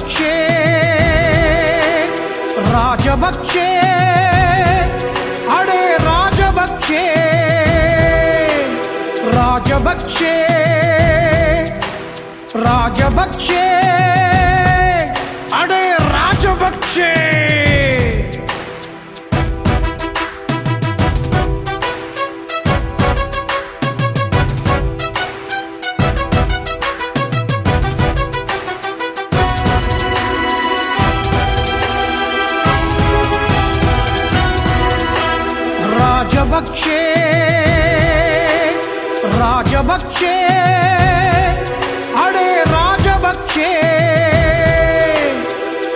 ராஜபக்ஷே ராஜபக்ஷே அடே ராஜபக்ஷே ராஜபக்ஷே ராஜபக்ஷே அடே ராஜபக்ஷே ராஜபக்ஷே ராஜபக்ஷே அடே ராஜபக்ஷே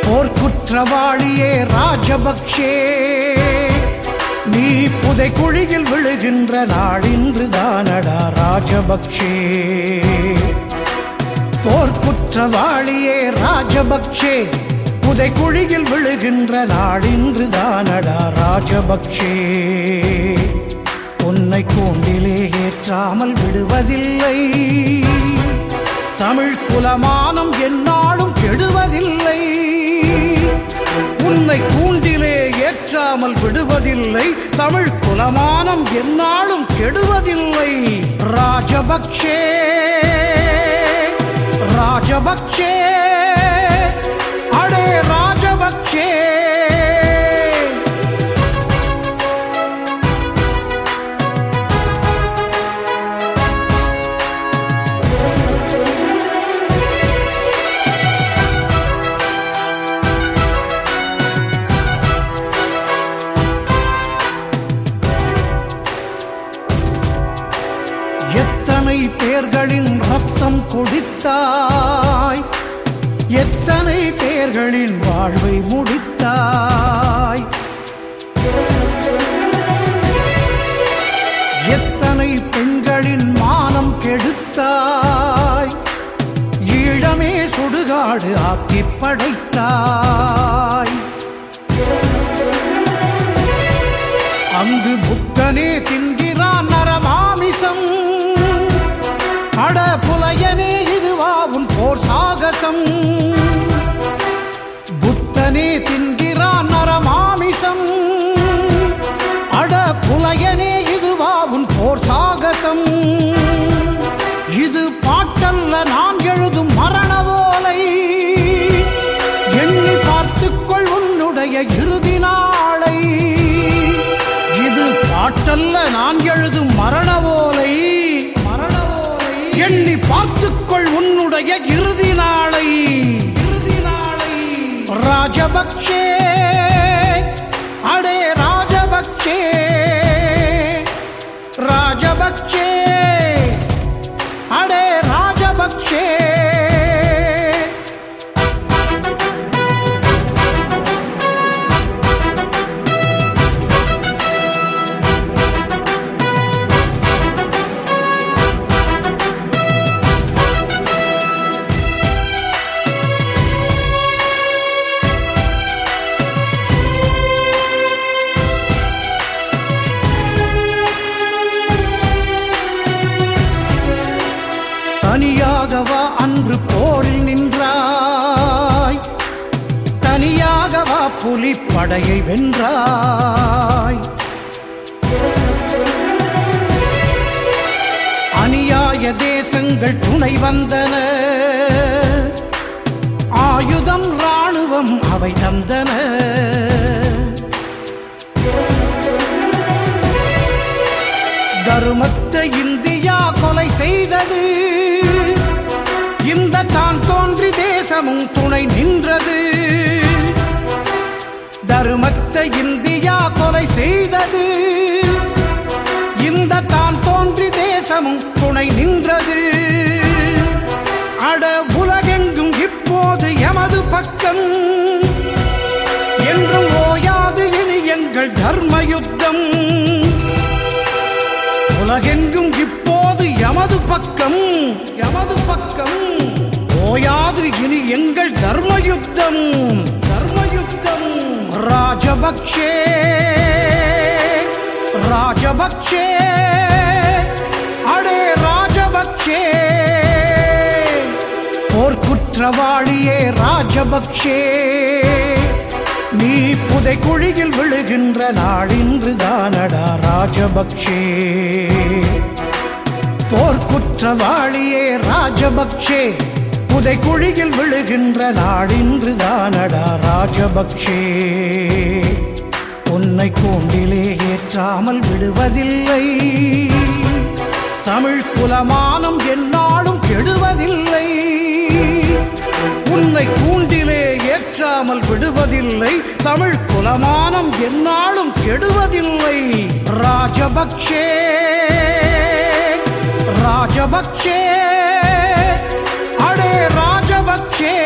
போர்க்குற்றவாளியே ராஜபக்ஷே நீ புதைக்குழியில் விழுகின்ற நாள் இன்றுதானடா ராஜபக்ஷே போர்க்குற்றவாளியே ராஜபக்ஷே புதைக்குழியில் விழுகின்ற நாள் இன்றுதானடா ராஜபக்ஷே உன்னை கூண்டிலே ஏற்றாமல் விடுவதில்லை தமிழ் குலமானம் எந்நாளும் கெடுவதில்லை உன்னை கூண்டிலே ஏற்றாமல் விடுவதில்லை தமிழ் குலமானம் எந்நாளும் கெடுவதில்லை ராஜபக்ஷே ராஜபக்ஷே அடே ராஜபக்ஷே எத்தனை பேர்களின் ரத்தம் குடித்தாய் எத்தனை பேர்களின் வாழ்வை முடித்தாய் எத்தனை பெண்களின் மானம் கெடுத்தாய் ஈழமே சுடுகாடு ஆக்கி படைத்தாய் அங்கு புத்தனே தின்கிறான் நரமாமிசம் அட புலையனே இதுவா உன் போர் சாகசம் புத்தனே தின்கிறான் நரமாமிசம் அட புலையனே இதுவா உன் போர் சாகசம் இது பாட்டல்ல நான் எழுதும் மரண ஓலை எண்ணி பார்த்துக்கொள் உன்னுடைய இறுதி நாளை இது பாட்டல்ல நான் எழுதும் மரண ஓலை எண்ணி பார்த்துக்கொள் உன்னுடைய இறுதி நாளை ராஜபக்ஷே அடே ராஜபக்ஷே ராஜபக்ஷே அடே ராஜபக்ஷே தனியாகவா அன்று போரில் நின்றாய் தனியாகவா புலிப்படையை வென்றாய் அநியாய தேசங்கள் துணை வந்தன ஆயுதம் இராணுவம் அவை தந்தன தர்மத்தை இந்தியா கொலை செய்தது இந்த தான் தோன்றி தேசமும் துணை நின்றது தர்மத்தை இந்தியா கொலை செய்தது இந்த தான் தோன்றி தேசமும் துணை நின்றது அட உலகெங்கும் இப்போது எமது பக்கம் என்றும் ஓயாது இனி எங்கள் தர்ம யுத்தம் உலகெங்கும் இப்போது எமது பக்கம் ஓயாது இனி எங்கள் தர்ம யுத்தம் ராஜபக்ஷே ராஜபக்ஷே அடே ராஜபக்ஷே போர்க்குற்ற குற்றவாளியே ராஜபக்ஷே, நீ புதைக்குழியில் விழுகின்ற நாளின்று தானடா ராஜபக்ஷே. போர்க்குற்றவாளியே ராஜபக்ஷே, புதைக்குழியில் விழுகின்ற நாளின்று தானடா ராஜபக்ஷே. உன்னை கூண்டிலே ஏற்றாமல் விடுவதில்லை, தமிழ் குலமானம் எந்நாளும் கெடுவதில்லை. உன்னை கூண்டிலே ஏற்றாமல் விடுவதில்லை, தமிழ் குலமானம் எந்நாளும் கெடுவதில்லை. ராஜபக்ஷே ராஜபக்ஷே, அடே ராஜபக்ஷே.